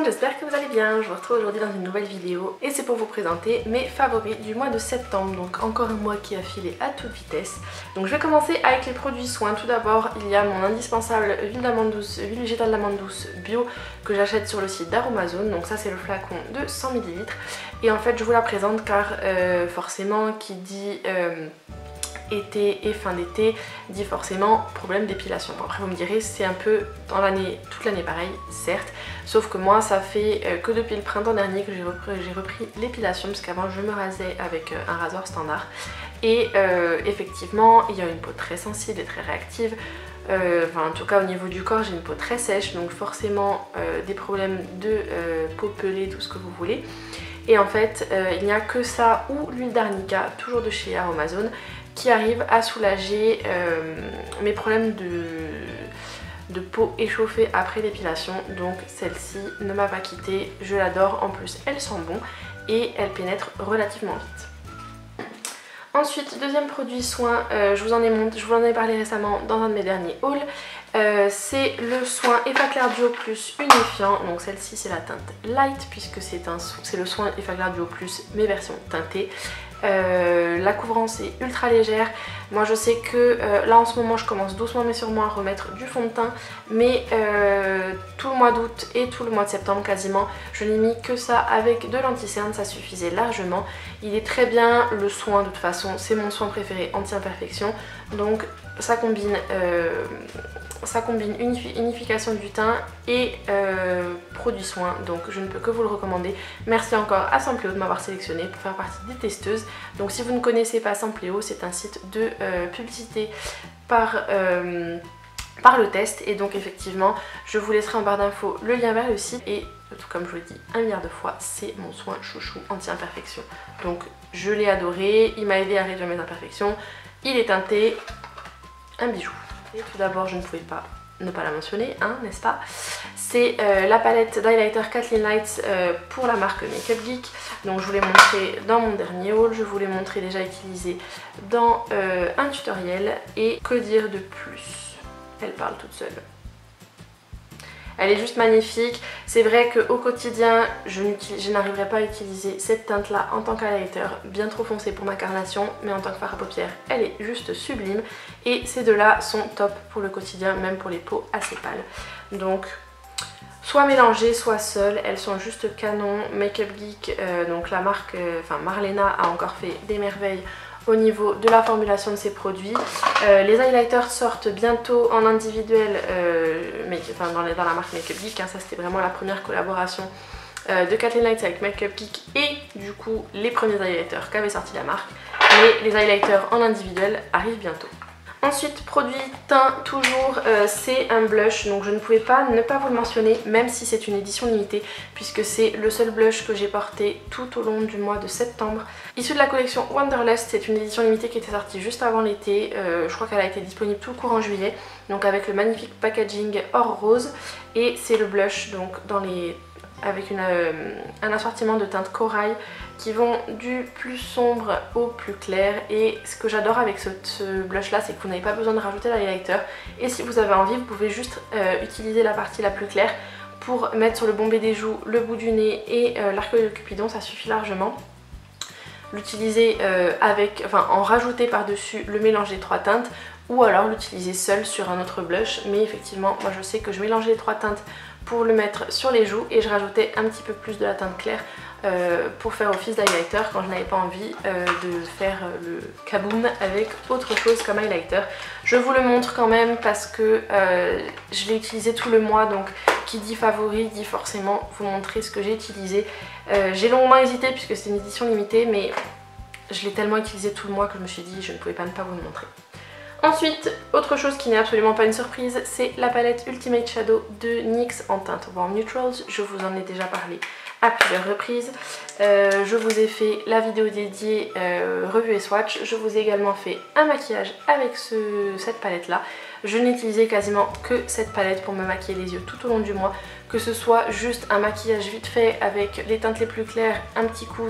monde, j'espère que vous allez bien. Je vous retrouve aujourd'hui dans une nouvelle vidéo et c'est pour vous présenter mes favoris du mois de septembre. Donc encore un mois qui a filé à toute vitesse. Donc je vais commencer avec les produits soins. Tout d'abord, il y a mon indispensable huile d'amande douce, huile végétale d'amande douce bio que j'achète sur le site d'Aromazone. Donc ça c'est le flacon de 100 ml. Et en fait je vous la présente car forcément qui dit été et fin d'été dit forcément problème d'épilation. Bon, après vous me direz c'est un peu dans l'année, toute l'année pareil, certes, sauf que moi ça fait que depuis le printemps dernier que j'ai repris l'épilation, parce qu'avant je me rasais avec un rasoir standard et effectivement il y a une peau très sensible et très réactive. Enfin, en tout cas au niveau du corps j'ai une peau très sèche, donc forcément des problèmes de peau pelée, tout ce que vous voulez. Et en fait il n'y a que ça ou l'huile d'arnica, toujours de chez Aromazone, qui arrive à soulager mes problèmes de peau échauffée après l'épilation. Donc celle-ci ne m'a pas quittée, je l'adore, en plus elle sent bon et elle pénètre relativement vite. Ensuite, deuxième produit soin, je vous en ai parlé récemment dans un de mes derniers hauls, c'est le soin Effaclar Duo Plus unifiant. Donc celle-ci c'est la teinte light puisque c'est le soin Effaclar Duo Plus mais version teintée. La couvrance est ultra légère. Moi je sais que là en ce moment je commence doucement mais sûrement à remettre du fond de teint, mais tout le mois d'août et tout le mois de septembre quasiment je n'ai mis que ça avec de l'anti-cerne, ça suffisait largement. Il est très bien, le soin de toute façon c'est mon soin préféré anti-imperfection, donc ça combine unification du teint et produit soin, donc je ne peux que vous le recommander. Merci encore à Sampléo de m'avoir sélectionné pour faire partie des testeuses. Donc si vous ne connaissez pas Sampléo, c'est un site de publicité par le test, et donc effectivement je vous laisserai en barre d'infos le lien vers le site. Et tout comme je vous l'ai dit un milliard de fois, c'est mon soin chouchou anti-imperfection, donc je l'ai adoré, il m'a aidé à réduire mes imperfections, il est teinté, un bijou. Et tout d'abord je ne pouvais pas ne pas la mentionner, hein, n'est-ce pas? C'est la palette d'highlighter Kathleen Lights pour la marque Make Up Geek. Donc je vous l'ai montré dans mon dernier haul, je vous l'ai montré déjà utilisé dans un tutoriel. Et que dire de plus? Elle parle toute seule. Elle est juste magnifique. C'est vrai qu'au quotidien, je n'arriverai pas à utiliser cette teinte-là en tant qu'highlighter, bien trop foncé pour ma carnation, mais en tant que fard à paupières, elle est juste sublime. Et ces deux-là sont top pour le quotidien, même pour les peaux assez pâles. Donc, soit mélangées, soit seules, elles sont juste canon. Make Up Geek, donc la marque, Marlena a encore fait des merveilles au niveau de la formulation de ces produits. Les highlighters sortent bientôt en individuel, dans la marque Make Up Geek, hein, ça c'était vraiment la première collaboration de Kathleen Lights avec Make Up Geek et du coup les premiers highlighters qu'avait sorti la marque. Mais les highlighters en individuel arrivent bientôt. Ensuite, produit teint toujours, c'est un blush, donc je ne pouvais pas ne pas vous le mentionner, même si c'est une édition limitée, puisque c'est le seul blush que j'ai porté tout au long du mois de septembre. Issu de la collection Wanderlust, c'est une édition limitée qui était sortie juste avant l'été, je crois qu'elle a été disponible tout courant juillet, donc avec le magnifique packaging or rose, et c'est le blush donc avec un assortiment de teintes corail qui vont du plus sombre au plus clair. Et ce que j'adore avec ce blush là, c'est que vous n'avez pas besoin de rajouter l'highlighter, et si vous avez envie vous pouvez juste utiliser la partie la plus claire pour mettre sur le bombé des joues, le bout du nez et l'arc de Cupidon, ça suffit largement. L'utiliser en rajouter par dessus le mélange des trois teintes, ou alors l'utiliser seul sur un autre blush. Mais effectivement moi je sais que je mélangeais les trois teintes pour le mettre sur les joues et je rajoutais un petit peu plus de la teinte claire pour faire office d'highlighter quand je n'avais pas envie de faire le kaboom avec autre chose comme highlighter. Je vous le montre quand même parce que je l'ai utilisé tout le mois, donc qui dit favori dit forcément vous montrer ce que j'ai utilisé. J'ai longuement hésité puisque c'est une édition limitée, mais je l'ai tellement utilisé tout le mois que je me suis dit je ne pouvais pas ne pas vous le montrer. Ensuite, autre chose qui n'est absolument pas une surprise, c'est la palette Ultimate Shadow de NYX en teinte Warm Neutrals. Je vous en ai déjà parlé à plusieurs reprises. Je vous ai fait la vidéo dédiée revue et swatch. Je vous ai également fait un maquillage avec cette palette là. Je n'ai utilisé quasiment que cette palette pour me maquiller les yeux tout au long du mois. Que ce soit juste un maquillage vite fait avec les teintes les plus claires, un petit coup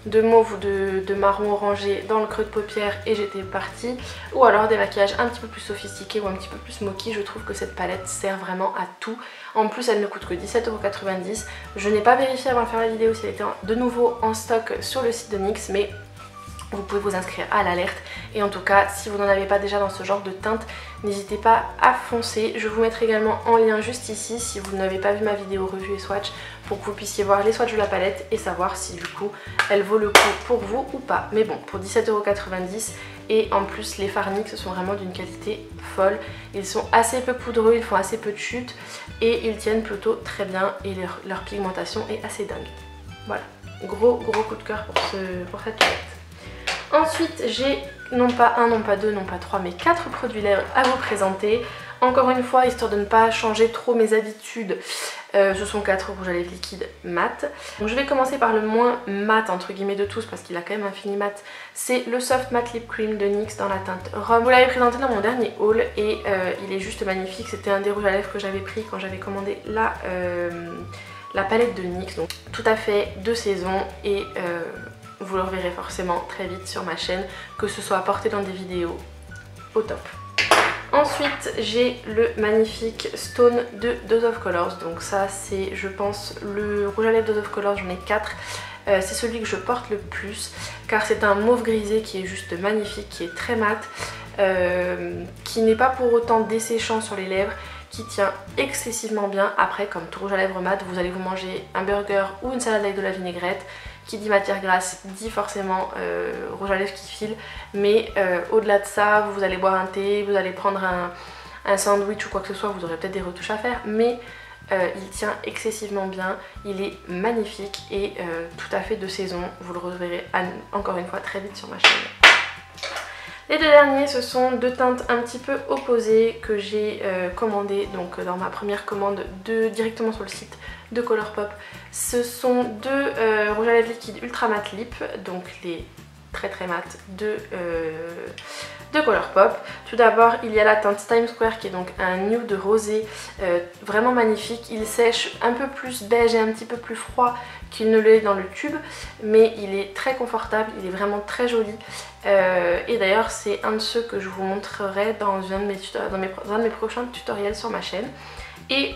de mauve ou de marron orangé dans le creux de paupière et j'étais partie. Ou alors des maquillages un petit peu plus sophistiqués ou un petit peu plus smoky. Je trouve que cette palette sert vraiment à tout. En plus elle ne coûte que 17,90 €. Je n'ai pas vérifié avant de faire la vidéo si elle était de nouveau en stock sur le site de NYX, mais vous pouvez vous inscrire à l'alerte. Et en tout cas, si vous n'en avez pas déjà dans ce genre de teinte, n'hésitez pas à foncer. Je vous mettrai également en lien juste ici si vous n'avez pas vu ma vidéo revue et swatch, pour que vous puissiez voir les swatchs de la palette et savoir si du coup elle vaut le coup pour vous ou pas. Mais bon, pour 17,90 € et en plus les fards NYX sont vraiment d'une qualité folle. Ils sont assez peu poudreux, ils font assez peu de chute et ils tiennent plutôt très bien et leur pigmentation est assez dingue. Voilà, gros coup de cœur pour cette palette. Ensuite, j'ai non pas un, non pas deux, non pas trois, mais 4 produits lèvres à vous présenter. Encore une fois, histoire de ne pas changer trop mes habitudes, ce sont 4 rouges à lèvres liquides mat. Donc je vais commencer par le moins mat entre guillemets de tous parce qu'il a quand même un fini mat. C'est le Soft Matte Lip Cream de NYX dans la teinte Rhum. Vous l'avez présenté dans mon dernier haul et il est juste magnifique. C'était un des rouges à lèvres que j'avais pris quand j'avais commandé la palette de NYX. Donc tout à fait de saison et vous le reverrez forcément très vite sur ma chaîne, que ce soit apporté dans des vidéos au top. Ensuite j'ai le magnifique Stone de Dose of Colors. Donc ça c'est, je pense, le rouge à lèvres Dose of Colors, j'en ai 4. C'est celui que je porte le plus car c'est un mauve grisé qui est juste magnifique, qui est très mat, qui n'est pas pour autant desséchant sur les lèvres, qui tient excessivement bien. Après, comme tout rouge à lèvres mat, vous allez vous manger un burger ou une salade avec de la vinaigrette. Qui dit matière grasse dit forcément rouge à lèvres qui file, mais au-delà de ça, vous allez boire un thé, vous allez prendre un sandwich ou quoi que ce soit, vous aurez peut-être des retouches à faire, mais il tient excessivement bien, il est magnifique et tout à fait de saison. Vous le reverrez encore une fois très vite sur ma chaîne. Les deux derniers, ce sont deux teintes un petit peu opposées que j'ai commandées donc dans ma première commande directement sur le site de Colourpop. Ce sont deux rouges à lèvres liquides Ultra Matte Lip, donc les très mat de Colourpop. Tout d'abord il y a la teinte Times Square qui est donc un nude rosé vraiment magnifique. Il sèche un peu plus beige et un petit peu plus froid qu'il ne l'est dans le tube, mais il est très confortable, il est vraiment très joli. Et d'ailleurs c'est un de ceux que je vous montrerai dans un de mes prochains tutoriels sur ma chaîne. Et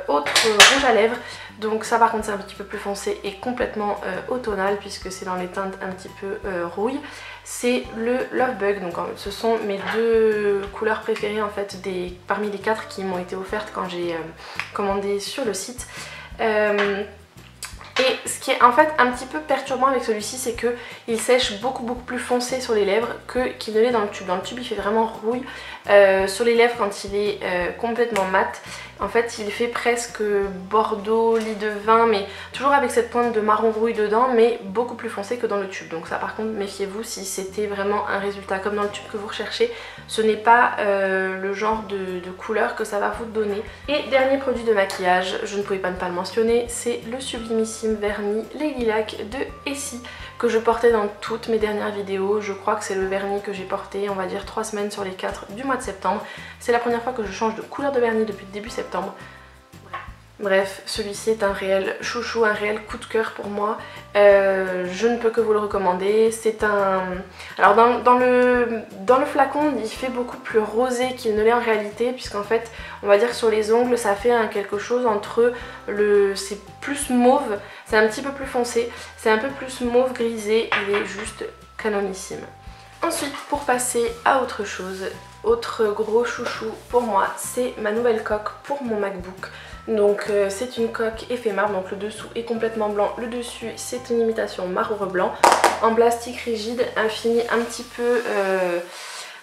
autre rouge à lèvres, donc ça par contre c'est un petit peu plus foncé et complètement automnal puisque c'est dans les teintes un petit peu rouille. C'est le Love Bug, donc ce sont mes deux couleurs préférées en fait parmi les 4 qui m'ont été offertes quand j'ai commandé sur le site. Et ce qui est en fait un petit peu perturbant avec celui-ci, c'est qu'il sèche beaucoup plus foncé sur les lèvres qu'il ne l'est dans le tube. Dans le tube il fait vraiment rouille. Sur les lèvres quand il est complètement mat, en fait il fait presque bordeaux, lit de vin, mais toujours avec cette pointe de marron rouille dedans, mais beaucoup plus foncé que dans le tube. Donc ça par contre méfiez-vous, si c'était vraiment un résultat comme dans le tube que vous recherchez, ce n'est pas le genre de couleur que ça va vous donner. Et dernier produit de maquillage, je ne pouvais pas ne pas le mentionner, c'est le sublimissime vernis Les Lilacs de Essie que je portais dans toutes mes dernières vidéos. Je crois que c'est le vernis que j'ai porté, on va dire 3 semaines sur les 4 du mois de septembre. C'est la première fois que je change de couleur de vernis depuis le début septembre. Bref, celui-ci est un réel chouchou, un réel coup de cœur pour moi. Je ne peux que vous le recommander. C'est un... Alors dans le flacon, il fait beaucoup plus rosé qu'il ne l'est en réalité, puisqu'en fait, on va dire que sur les ongles, ça fait quelque chose entre c'est plus mauve, c'est un petit peu plus foncé, c'est un peu plus mauve grisé, il est juste canonissime. Ensuite, pour passer à autre chose, autre gros chouchou pour moi, c'est ma nouvelle coque pour mon MacBook. Donc c'est une coque effet marbre, donc le dessous est complètement blanc, le dessus c'est une imitation marbre blanc en plastique rigide, un fini un petit peu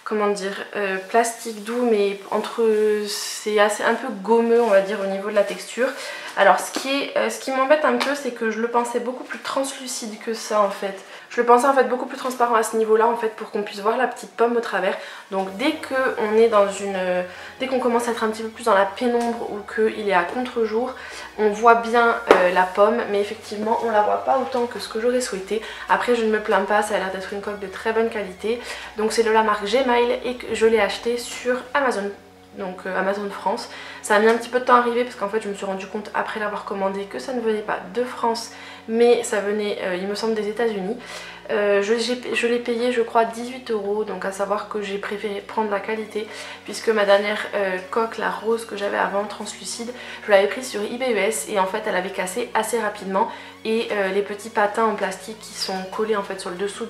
comment dire, plastique doux, mais c'est un peu gommeux on va dire au niveau de la texture. Alors ce qui m'embête un peu, c'est que je le pensais beaucoup plus translucide que ça en fait. Je le pensais en fait beaucoup plus transparent à ce niveau là en fait, pour qu'on puisse voir la petite pomme au travers. Donc dès qu'on commence à être un petit peu plus dans la pénombre ou qu'il est à contre-jour, on voit bien la pomme, mais effectivement on la voit pas autant que ce que j'aurais souhaité. Après je ne me plains pas, ça a l'air d'être une coque de très bonne qualité. Donc c'est de la marque Gmail et que je l'ai acheté sur Amazon donc Amazon France. Ça a mis un petit peu de temps à arriver parce qu'en fait je me suis rendu compte après l'avoir commandé que ça ne venait pas de France mais ça venait il me semble des États-Unis. Je l'ai payé je crois 18 €, donc à savoir que j'ai préféré prendre la qualité puisque ma dernière coque, la rose que j'avais avant translucide, je l'avais prise sur eBay US et en fait elle avait cassé assez rapidement et les petits patins en plastique qui sont collés en fait sur le dessous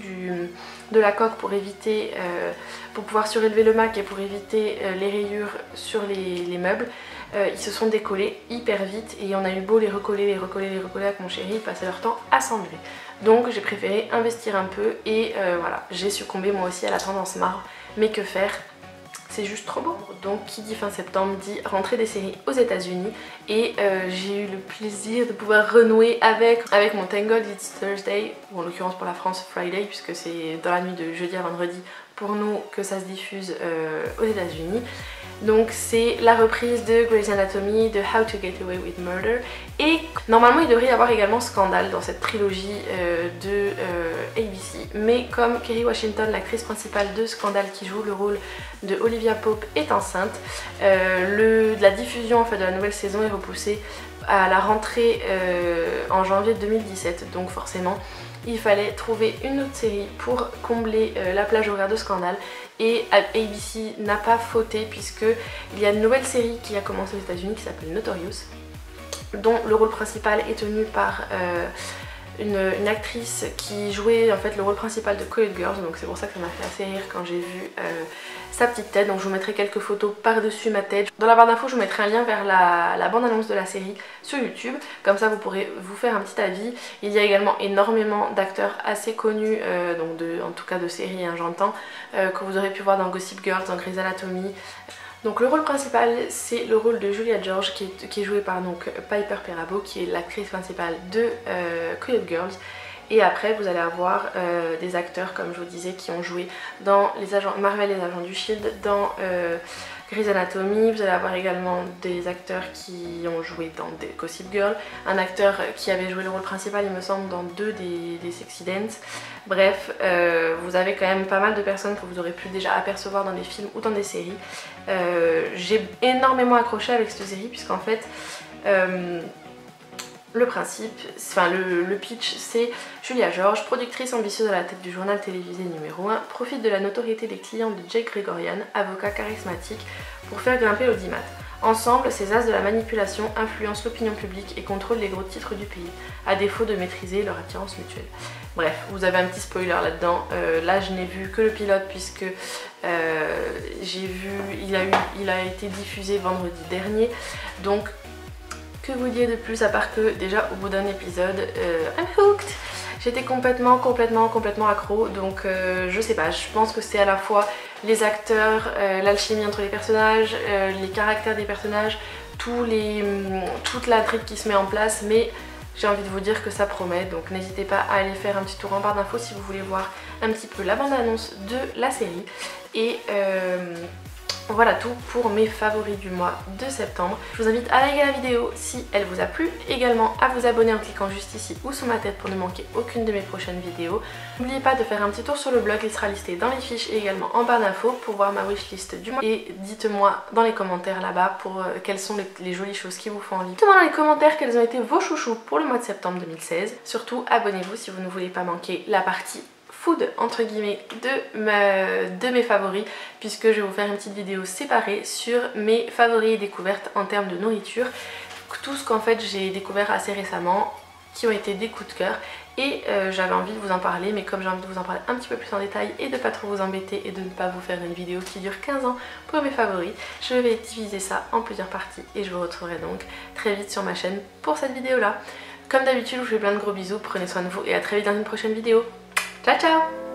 de la coque pour éviter, pour pouvoir surélever le Mac et pour éviter les rayures sur les meubles, ils se sont décollés hyper vite et on a eu beau les recoller avec mon chéri, ils passaient leur temps à s'enlever. Donc j'ai préféré investir un peu et voilà, j'ai succombé moi aussi à la tendance marbre, mais que faire? C'est juste trop beau. Donc qui dit fin septembre dit rentrée des séries aux États-Unis et j'ai eu le plaisir de pouvoir renouer avec mon Tangled It's Thursday, ou en l'occurrence pour la France Friday puisque c'est dans la nuit de jeudi à vendredi pour nous que ça se diffuse aux États-Unis. Donc c'est la reprise de Grey's Anatomy, de How to Get Away with Murder et normalement il devrait y avoir également Scandale dans cette trilogie de ABC, mais comme Kerry Washington, l'actrice principale de Scandale qui joue le rôle de Olivia Pope, est enceinte, la diffusion en fait de la nouvelle saison est repoussée à la rentrée en janvier 2017, donc forcément il fallait trouver une autre série pour combler la plage horaire de Scandale et ABC n'a pas fauté puisque il y a une nouvelle série qui a commencé aux États-Unis qui s'appelle Notorious, dont le rôle principal est tenu par une actrice qui jouait en fait le rôle principal de Coyote Girls, donc c'est pour ça que ça m'a fait assez rire quand j'ai vu sa petite tête. Donc je vous mettrai quelques photos par dessus ma tête. Dans la barre d'infos je vous mettrai un lien vers la bande annonce de la série sur YouTube, comme ça vous pourrez vous faire un petit avis. Il y a également énormément d'acteurs assez connus, donc en tout cas de séries hein, j'entends, que vous aurez pu voir dans Gossip Girl, dans Grey's Anatomy. Donc le rôle principal c'est le rôle de Julia George qui est jouée par donc Piper Perabo qui est l'actrice principale de Coyote Girls. Et après vous allez avoir des acteurs comme je vous disais qui ont joué dans Marvel les Agents du Shield, dans Grey's Anatomy. Vous allez avoir également des acteurs qui ont joué dans des Gossip Girl, un acteur qui avait joué le rôle principal il me semble dans 2 des Sexy Dance. Bref, vous avez quand même pas mal de personnes que vous aurez pu déjà apercevoir dans des films ou dans des séries. J'ai énormément accroché avec cette série puisqu'en fait le principe, enfin le pitch c'est Julia George, productrice ambitieuse à la tête du journal télévisé numéro 1, profite de la notoriété des clients de Jake Gregorian, avocat charismatique, pour faire grimper l'audimat. Ensemble, ces as de la manipulation influencent l'opinion publique et contrôlent les gros titres du pays, à défaut de maîtriser leur attirance mutuelle. Bref, vous avez un petit spoiler là-dedans. Là, je n'ai vu que le pilote puisque j'ai vu, il a été diffusé vendredi dernier. Donc, que vous dire de plus à part que déjà au bout d'un épisode, I'm hooked. J'étais complètement accro, donc je sais pas, je pense que c'est à la fois les acteurs, l'alchimie entre les personnages, les caractères des personnages, toute l'intrigue qui se met en place, mais j'ai envie de vous dire que ça promet, donc n'hésitez pas à aller faire un petit tour en barre d'infos si vous voulez voir un petit peu la bande-annonce de la série. Et voilà tout pour mes favoris du mois de septembre. Je vous invite à liker la vidéo si elle vous a plu, également à vous abonner en cliquant juste ici ou sous ma tête pour ne manquer aucune de mes prochaines vidéos. N'oubliez pas de faire un petit tour sur le blog, il sera listé dans les fiches et également en barre d'infos pour voir ma wishlist du mois. Et dites-moi dans les commentaires là-bas pour quelles sont les jolies choses qui vous font envie. Dites-moi dans les commentaires quels ont été vos chouchous pour le mois de septembre 2016. Surtout abonnez-vous si vous ne voulez pas manquer la partie food entre guillemets de mes favoris, puisque je vais vous faire une petite vidéo séparée sur mes favoris et découvertes en termes de nourriture, tout ce qu'en fait j'ai découvert assez récemment qui ont été des coups de cœur et j'avais envie de vous en parler, mais comme j'ai envie de vous en parler un petit peu plus en détail et de pas trop vous embêter et de ne pas vous faire une vidéo qui dure 15 ans pour mes favoris, je vais diviser ça en plusieurs parties et je vous retrouverai donc très vite sur ma chaîne pour cette vidéo là. Comme d'habitude je vous fais plein de gros bisous, prenez soin de vous et à très vite dans une prochaine vidéo. Ciao ciao!